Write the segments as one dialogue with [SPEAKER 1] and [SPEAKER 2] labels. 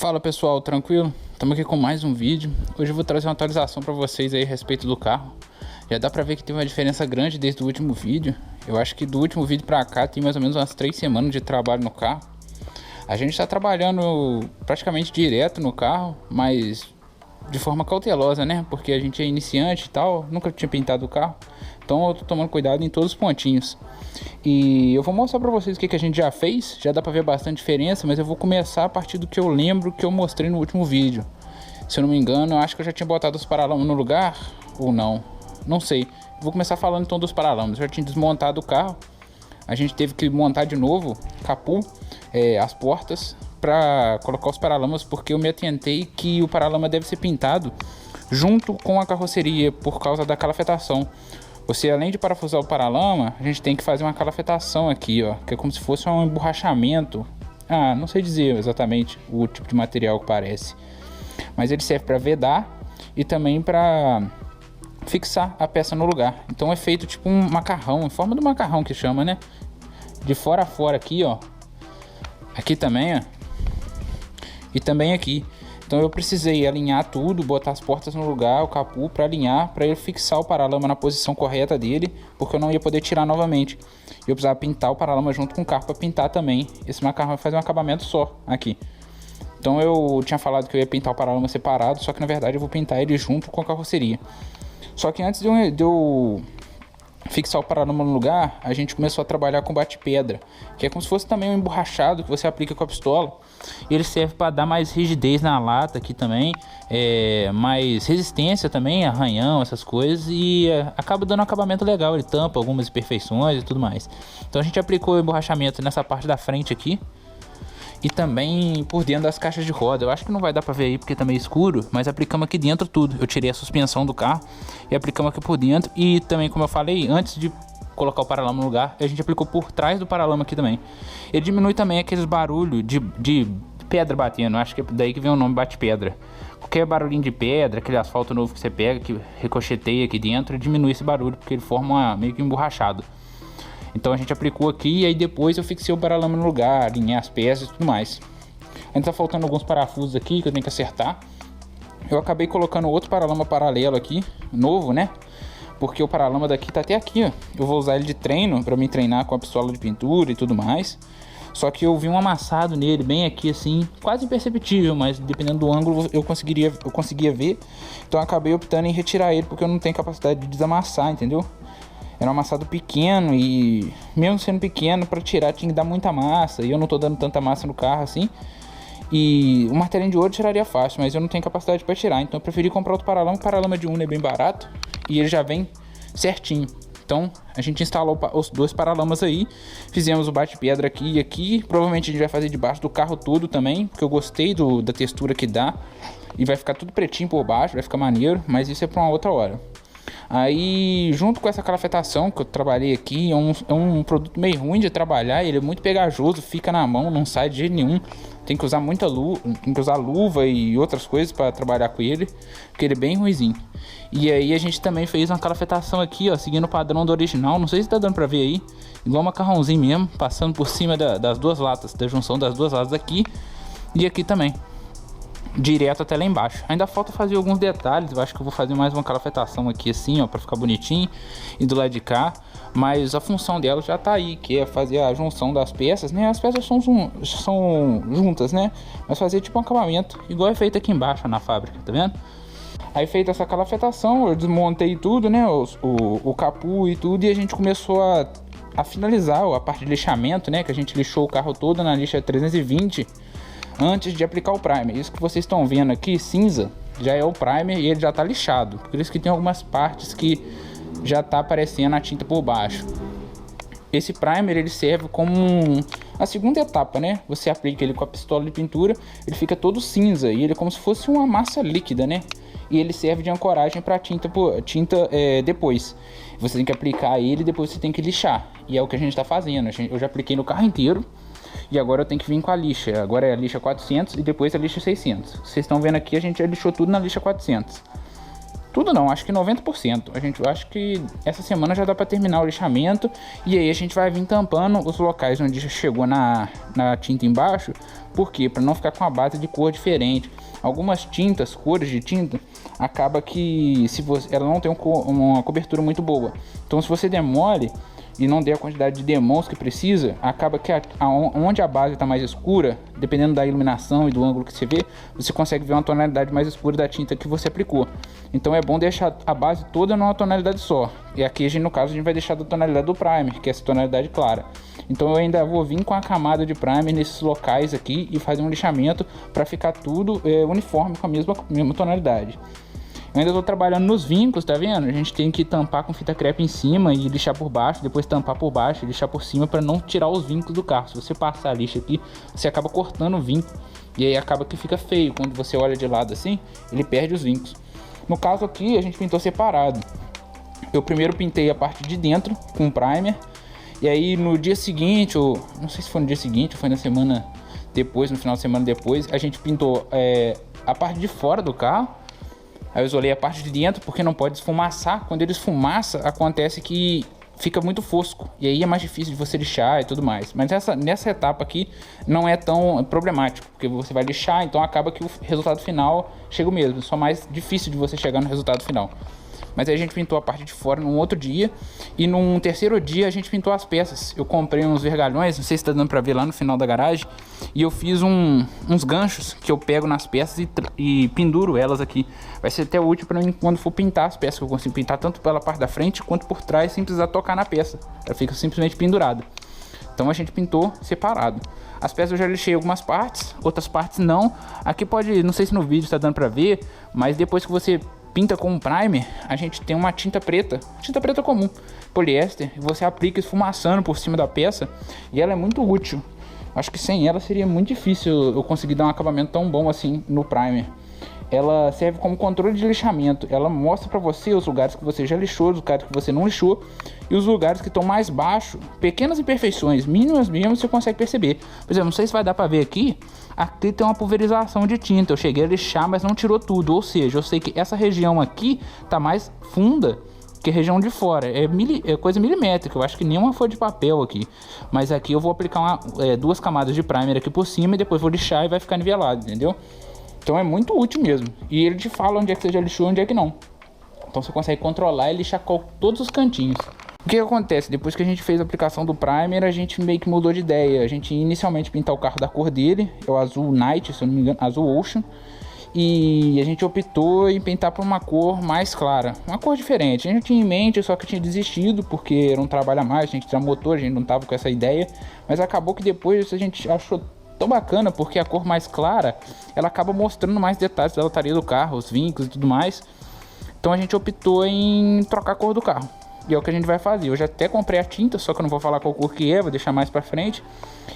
[SPEAKER 1] Fala pessoal, tranquilo? Estamos aqui com mais um vídeo. Hoje eu vou trazer uma atualização para vocês aí a respeito do carro. Já dá para ver que tem uma diferença grande desde o último vídeo. Eu acho que do último vídeo para cá tem mais ou menos umas 3 semanas de trabalho no carro. A gente está trabalhando praticamente direto no carro, mas de forma cautelosa, né? Porque a gente é iniciante e tal, nunca tinha pintado o carro. Então eu tô tomando cuidado em todos os pontinhos. E eu vou mostrar pra vocês o que a gente já fez. Já dá pra ver bastante diferença, mas eu vou começar a partir do que eu lembro que eu mostrei no último vídeo. Se eu não me engano, eu acho que eu já tinha botado os paralamas no lugar, ou não. Não sei. Vou começar falando então dos paralamas. Eu já tinha desmontado o carro. A gente teve que montar de novo capô, as portas, pra colocar os paralamas, porque eu me atentei que o paralama deve ser pintado junto com a carroceria, por causa da calafetação. Você, além de parafusar o paralama, a gente tem que fazer uma calafetação aqui, ó, que é como se fosse um emborrachamento. Não sei dizer exatamente o tipo de material que parece, mas ele serve para vedar e também para fixar a peça no lugar. Então é feito tipo um macarrão, em forma do macarrão que chama, né? De fora a fora aqui, ó. Aqui também, ó. E também aqui. Então eu precisei alinhar tudo, botar as portas no lugar, o capô para alinhar, para ele fixar o paralama na posição correta dele, porque eu não ia poder tirar novamente. Eu precisava pintar o paralama junto com o carro para pintar também. Esse macarrão vai fazer um acabamento só aqui. Então eu tinha falado que eu ia pintar o paralama separado, só que na verdade eu vou pintar ele junto com a carroceria. Só que antes de eu fixar o paralama no lugar, a gente começou a trabalhar com bate-pedra, que é como se fosse também um emborrachado que você aplica com a pistola. Ele serve para dar mais rigidez na lata aqui também, mais resistência também, arranhão, essas coisas, e acaba dando um acabamento legal. Ele tampa algumas imperfeições e tudo mais. Então a gente aplicou o emborrachamento nessa parte da frente aqui e também por dentro das caixas de roda. Eu acho que não vai dar pra ver aí porque tá meio escuro, mas aplicamos aqui dentro tudo. Eu tirei a suspensão do carro e aplicamos aqui por dentro. E também, como eu falei, antes de colocar o paralama no lugar, a gente aplicou por trás do paralama aqui também. Ele diminui também aqueles barulhos de pedra batendo. Acho que é daí que vem o nome bate-pedra. Qualquer barulhinho de pedra, aquele asfalto novo que você pega, que ricocheteia aqui dentro, diminui esse barulho, porque ele forma meio que um emborrachado. Então a gente aplicou aqui e aí depois eu fixei o paralama no lugar, alinhei as peças e tudo mais. Ainda tá faltando alguns parafusos aqui que eu tenho que acertar. Eu acabei colocando outro paralama paralelo aqui, novo, né? Porque o paralama daqui tá até aqui, ó. Eu vou usar ele de treino para me treinar com a pistola de pintura e tudo mais. Só que eu vi um amassado nele bem aqui assim, quase imperceptível, mas dependendo do ângulo eu conseguia ver. Então eu acabei optando em retirar ele porque eu não tenho capacidade de desamassar, entendeu? Era um amassado pequeno e mesmo sendo pequeno, para tirar tinha que dar muita massa. E eu não tô dando tanta massa no carro assim. E o martelinho de ouro tiraria fácil, mas eu não tenho capacidade para tirar. Então eu preferi comprar outro paralama. O paralama de Uno é bem barato e ele já vem certinho. Então a gente instalou os dois paralamas aí. Fizemos o bate-pedra aqui e aqui. Provavelmente a gente vai fazer debaixo do carro todo também, porque eu gostei da textura que dá. E vai ficar tudo pretinho por baixo, vai ficar maneiro. Mas isso é para uma outra hora. Aí, junto com essa calafetação que eu trabalhei aqui, é um produto meio ruim de trabalhar. Ele é muito pegajoso, fica na mão, não sai de jeito nenhum. Tem que usar muita luva, tem que usar luva e outras coisas para trabalhar com ele, porque ele é bem ruinzinho. E aí a gente também fez uma calafetação aqui, ó, seguindo o padrão do original. Não sei se tá dando para ver aí, igual um macarrãozinho mesmo, passando por cima das duas latas, da junção das duas latas aqui e aqui também, direto até lá embaixo. Ainda falta fazer alguns detalhes. Eu acho que eu vou fazer mais uma calafetação aqui assim, ó, para ficar bonitinho, e do lado de cá. Mas a função dela já tá aí, que é fazer a junção das peças, né? As peças são juntas, né? Mas fazer tipo um acabamento, igual é feito aqui embaixo na fábrica, tá vendo? Aí feita essa calafetação, eu desmontei tudo, né? O capô e tudo, e a gente começou a finalizar a parte de lixamento, né? Que a gente lixou o carro todo na lixa 320 antes de aplicar o primer. Isso que vocês estão vendo aqui, cinza, já é o primer e ele já tá lixado. Por isso que tem algumas partes que já tá aparecendo a tinta por baixo. Esse primer ele serve como a segunda etapa, né? Você aplica ele com a pistola de pintura, ele fica todo cinza e ele é como se fosse uma massa líquida, né? E ele serve de ancoragem para tinta depois. Você tem que aplicar ele e depois você tem que lixar. E é o que a gente tá fazendo. Eu já apliquei no carro inteiro. E agora eu tenho que vir com a lixa. Agora é a lixa 400 e depois a lixa 600. Vocês estão vendo aqui, a gente já lixou tudo na lixa 400. Tudo não, acho que 90%. Eu acho que essa semana já dá para terminar o lixamento. E aí a gente vai vir tampando os locais onde já chegou na tinta embaixo. Por quê? Para não ficar com a base de cor diferente. Algumas tintas, cores de tinta, acaba que ela não tem uma cobertura muito boa. Então se você demole e não der a quantidade de demãos que precisa, acaba que onde a base está mais escura, dependendo da iluminação e do ângulo que você vê, você consegue ver uma tonalidade mais escura da tinta que você aplicou. Então é bom deixar a base toda numa tonalidade só. E aqui, no caso, a gente vai deixar da tonalidade do primer, que é essa tonalidade clara. Então eu ainda vou vir com a camada de primer nesses locais aqui e fazer um lixamento para ficar tudo uniforme com a mesma tonalidade. Eu ainda estou trabalhando nos vincos, tá vendo? A gente tem que tampar com fita crepe em cima e lixar por baixo, depois tampar por baixo e lixar por cima para não tirar os vincos do carro. Se você passar a lixa aqui, você acaba cortando o vinco e aí acaba que fica feio. Quando você olha de lado assim, ele perde os vincos. No caso aqui, a gente pintou separado. Eu primeiro pintei a parte de dentro com primer e aí no dia seguinte, ou não sei se foi no dia seguinte ou foi na semana depois, no final de semana depois, a gente pintou a parte de fora do carro. Aí eu isolei a parte de dentro porque não pode esfumaçar. Quando ele esfumaça, acontece que fica muito fosco. E aí é mais difícil de você lixar e tudo mais. Mas nessa etapa aqui não é tão problemático, porque você vai lixar, então acaba que o resultado final chega o mesmo. Só mais difícil de você chegar no resultado final. Mas aí a gente pintou a parte de fora num outro dia. E num terceiro dia a gente pintou as peças. Eu comprei uns vergalhões, não sei se tá dando pra ver lá no final da garagem. E eu fiz uns ganchos que eu pego nas peças e penduro elas aqui. Vai ser até útil pra mim quando for pintar as peças, que eu consigo pintar tanto pela parte da frente quanto por trás sem precisar tocar na peça. Ela fica simplesmente pendurada. Então a gente pintou separado. As peças eu já lixei algumas partes, outras partes não. Aqui pode, não sei se no vídeo tá dando pra ver, mas depois que você pinta com um primer, a gente tem uma tinta preta comum, poliéster, e você aplica esfumaçando por cima da peça, e ela é muito útil. Acho que sem ela seria muito difícil eu conseguir dar um acabamento tão bom assim no primer. Ela serve como controle de lixamento, ela mostra pra você os lugares que você já lixou, os lugares que você não lixou, e os lugares que estão mais baixo, pequenas imperfeições, mínimas mesmo, você consegue perceber. Por exemplo, não sei se vai dar pra ver aqui, aqui tem uma pulverização de tinta, eu cheguei a lixar, mas não tirou tudo, ou seja, eu sei que essa região aqui tá mais funda que a região de fora, é coisa milimétrica, eu acho que nenhuma folha de papel aqui, mas aqui eu vou aplicar duas camadas de primer aqui por cima e depois vou lixar e vai ficar nivelado, entendeu? Então é muito útil mesmo. E ele te fala onde é que você já lixou e onde é que não. Então você consegue controlar e lixar todos os cantinhos. O que acontece? Depois que a gente fez a aplicação do primer, a gente meio que mudou de ideia. A gente inicialmente pintar o carro da cor dele, é o azul Night, se eu não me engano, azul Ocean. E a gente optou em pintar por uma cor mais clara, uma cor diferente. A gente tinha em mente, só que tinha desistido porque era um trabalho a mais, a gente tinha motor, a gente não tava com essa ideia. Mas acabou que depois a gente achou tão bacana, porque a cor mais clara, ela acaba mostrando mais detalhes da lataria do carro, os vincos e tudo mais. Então a gente optou em trocar a cor do carro. E é o que a gente vai fazer. Eu já até comprei a tinta, só que eu não vou falar qual cor que é, vou deixar mais pra frente.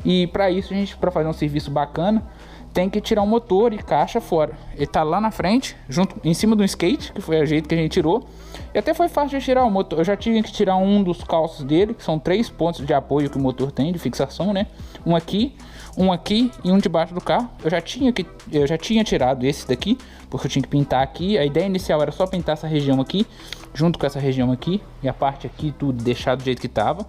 [SPEAKER 1] E pra isso, a gente, pra fazer um serviço bacana, tem que tirar o motor e caixa fora. Ele tá lá na frente, junto em cima do skate, que foi o jeito que a gente tirou. E até foi fácil de tirar o motor. Eu já tinha que tirar um dos calços dele, que são 3 pontos de apoio que o motor tem, de fixação, né? Um aqui e um debaixo do carro. Eu já tinha tirado esse daqui, porque eu tinha que pintar aqui. A ideia inicial era só pintar essa região aqui, junto com essa região aqui, e a parte aqui tudo deixado do jeito que tava.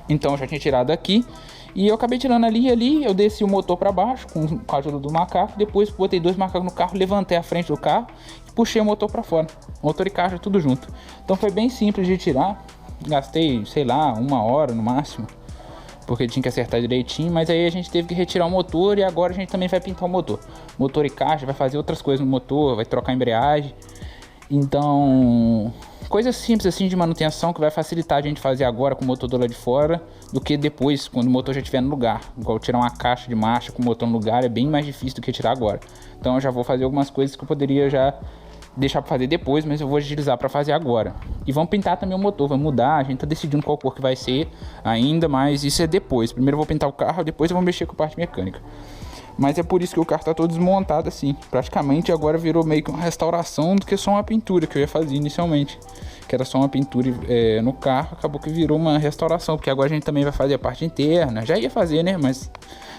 [SPEAKER 1] Então eu já tinha tirado aqui. E eu acabei tirando ali e ali, eu desci o motor para baixo com a ajuda do macaco. Depois botei 2 macacos no carro, levantei a frente do carro e puxei o motor para fora. Motor e caixa tudo junto. Então foi bem simples de tirar. Gastei, sei lá, 1 hora no máximo, porque tinha que acertar direitinho. Mas aí a gente teve que retirar o motor e agora a gente também vai pintar o motor. Motor e caixa, vai fazer outras coisas no motor, vai trocar a embreagem. Então, coisas simples assim de manutenção que vai facilitar a gente fazer agora com o motor do lado de fora do que depois, quando o motor já estiver no lugar. Igual tirar uma caixa de marcha com o motor no lugar é bem mais difícil do que tirar agora. Então eu já vou fazer algumas coisas que eu poderia já deixar para fazer depois, mas eu vou agilizar para fazer agora. E vamos pintar também o motor, vai mudar, a gente tá decidindo qual cor que vai ser ainda, mas isso é depois. Primeiro eu vou pintar o carro, depois eu vou mexer com a parte mecânica. Mas é por isso que o carro tá todo desmontado assim. Praticamente agora virou meio que uma restauração do que só uma pintura que eu ia fazer inicialmente. Que era só uma pintura no carro, acabou que virou uma restauração. Porque agora a gente também vai fazer a parte interna. Já ia fazer, né? Mas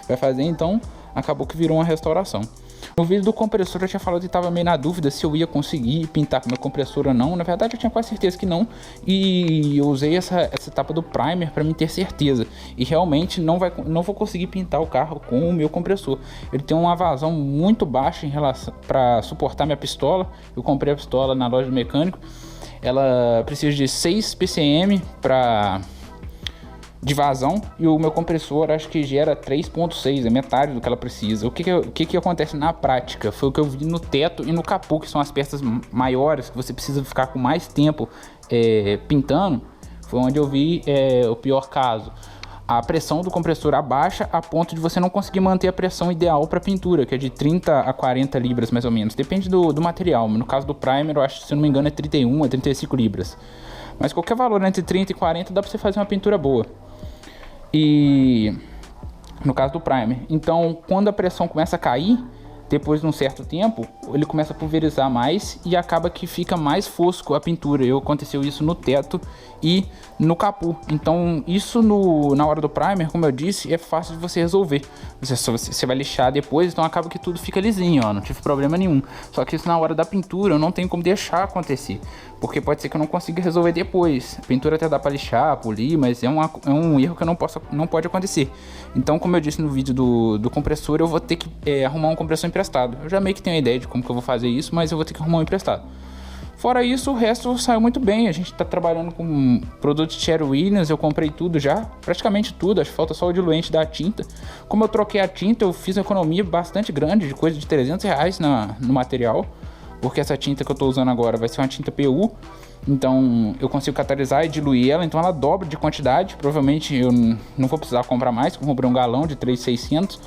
[SPEAKER 1] vai fazer, então acabou que virou uma restauração. No vídeo do compressor eu tinha falado que estava meio na dúvida se eu ia conseguir pintar com meu compressor ou não. Na verdade eu tinha quase certeza que não, e eu usei essa etapa do primer para me ter certeza. E realmente não vou conseguir pintar o carro com o meu compressor. Ele tem uma vazão muito baixa em relação para suportar minha pistola. Eu comprei a pistola na loja do mecânico. Ela precisa de 6 PCM de vazão, e o meu compressor acho que gera 3.6, é metade do que ela precisa. O que acontece na prática foi o que eu vi no teto e no capô, que são as peças maiores que você precisa ficar com mais tempo pintando. Foi onde eu vi o pior caso. A pressão do compressor abaixa a ponto de você não conseguir manter a pressão ideal para pintura, que é de 30 a 40 libras mais ou menos, depende do material. No caso do primer, eu acho, se não me engano, é 31 a 35 libras. Mas qualquer valor entre 30 e 40 dá para você fazer uma pintura boa. E no caso do primer, então quando a pressão começa a cair, depois de um certo tempo, ele começa a pulverizar mais e acaba que fica mais fosco a pintura. Aconteceu isso no teto e no capô. Então isso na hora do primer, como eu disse, é fácil de você resolver. Você vai lixar depois, então acaba que tudo fica lisinho, ó, não tive problema nenhum. Só que isso na hora da pintura eu não tenho como deixar acontecer, porque pode ser que eu não consiga resolver depois. A pintura até dá para lixar, polir, mas é um erro que não pode acontecer. Então, como eu disse no vídeo do compressor, eu vou ter que arrumar um compressor emprestado. Eu já meio que tenho a ideia de como que eu vou fazer isso, mas eu vou ter que arrumar um emprestado. Fora isso, o resto saiu muito bem. A gente está trabalhando com produtos Sherwin Williams. Eu comprei tudo já, praticamente tudo. Acho que falta só o diluente da tinta. Como eu troquei a tinta, eu fiz uma economia bastante grande, de coisa de R$300 no material, porque essa tinta que eu estou usando agora vai ser uma tinta PU. Então eu consigo catalisar e diluir ela, então ela dobra de quantidade. Provavelmente eu não vou precisar comprar mais, porque eu comprei um galão de 3.600.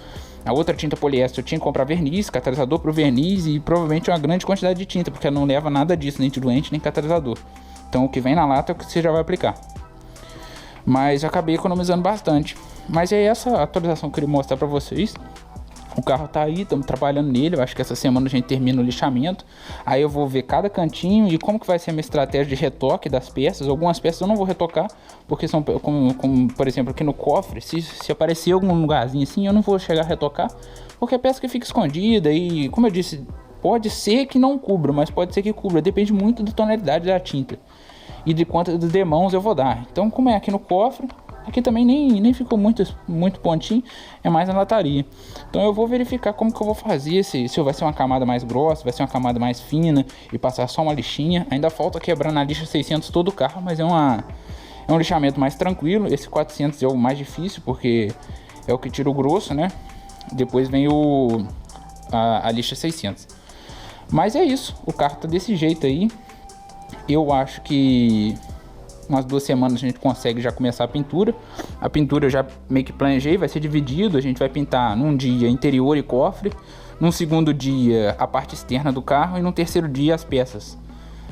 [SPEAKER 1] A outra tinta poliéster eu tinha que comprar verniz, catalisador para o verniz e provavelmente uma grande quantidade de tinta, porque ela não leva nada disso, nem diluente nem catalisador. Então o que vem na lata é o que você já vai aplicar. Mas eu acabei economizando bastante. Mas é essa atualização que eu queria mostrar para vocês. O carro tá aí, estamos trabalhando nele. Eu acho que essa semana a gente termina o lixamento. Aí eu vou ver cada cantinho e como que vai ser a minha estratégia de retoque das peças. Algumas peças eu não vou retocar, porque são como por exemplo aqui no cofre. Se aparecer algum lugarzinho assim, eu não vou chegar a retocar, porque é peça que fica escondida. E como eu disse, pode ser que não cubra, mas pode ser que cubra. Depende muito da tonalidade da tinta e de quantas demãos eu vou dar. Então, como é aqui no cofre, aqui também nem ficou muito pontinho, é mais na lataria. Então eu vou verificar como que eu vou fazer, se vai ser uma camada mais grossa, vai ser uma camada mais fina e passar só uma lixinha. Ainda falta quebrar na lixa 600 todo o carro, mas é um lixamento mais tranquilo. Esse 400 é o mais difícil, porque é o que tira o grosso, né? Depois vem a lixa 600. Mas é isso, o carro tá desse jeito aí. Eu acho que umas 2 semanas a gente consegue já começar a pintura. A pintura eu já meio que planejei, vai ser dividido. A gente vai pintar num dia interior e cofre, num segundo dia a parte externa do carro e no terceiro dia as peças.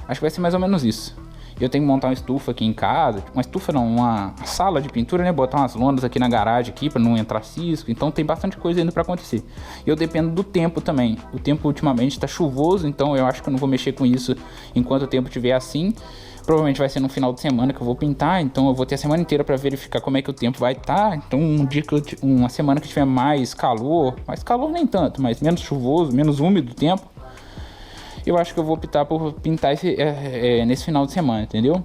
[SPEAKER 1] Acho que vai ser mais ou menos isso. Eu tenho que montar uma estufa aqui em casa, uma estufa não, uma sala de pintura, né? Botar umas lonas aqui na garagem aqui para não entrar cisco. Então tem bastante coisa ainda para acontecer. E eu dependo do tempo também. O tempo ultimamente está chuvoso, então eu acho que eu não vou mexer com isso enquanto o tempo estiver assim. Provavelmente vai ser no final de semana que eu vou pintar, então eu vou ter a semana inteira para verificar como é que o tempo vai estar. Então uma semana que tiver mais calor nem tanto, mas menos chuvoso, menos úmido o tempo, eu acho que eu vou optar por pintar nesse final de semana, entendeu?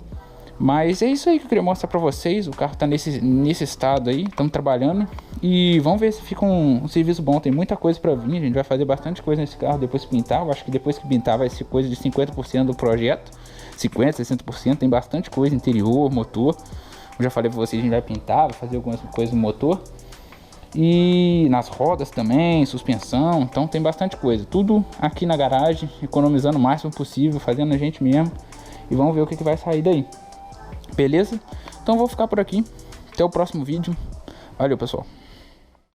[SPEAKER 1] Mas é isso aí que eu queria mostrar pra vocês. O carro tá nesse estado aí, estamos trabalhando e vamos ver se fica um serviço bom. Tem muita coisa pra vir, a gente vai fazer bastante coisa nesse carro depois que pintar. Eu acho que depois que pintar vai ser coisa de 50% do projeto, 50%, 60%, tem bastante coisa, interior, motor. Eu já falei pra vocês, a gente vai pintar, vai fazer algumas coisas no motor. E nas rodas também, suspensão, então tem bastante coisa. Tudo aqui na garagem, economizando o máximo possível, fazendo a gente mesmo. E vamos ver o que vai sair daí. Beleza? Então vou ficar por aqui. Até o próximo vídeo. Valeu, pessoal.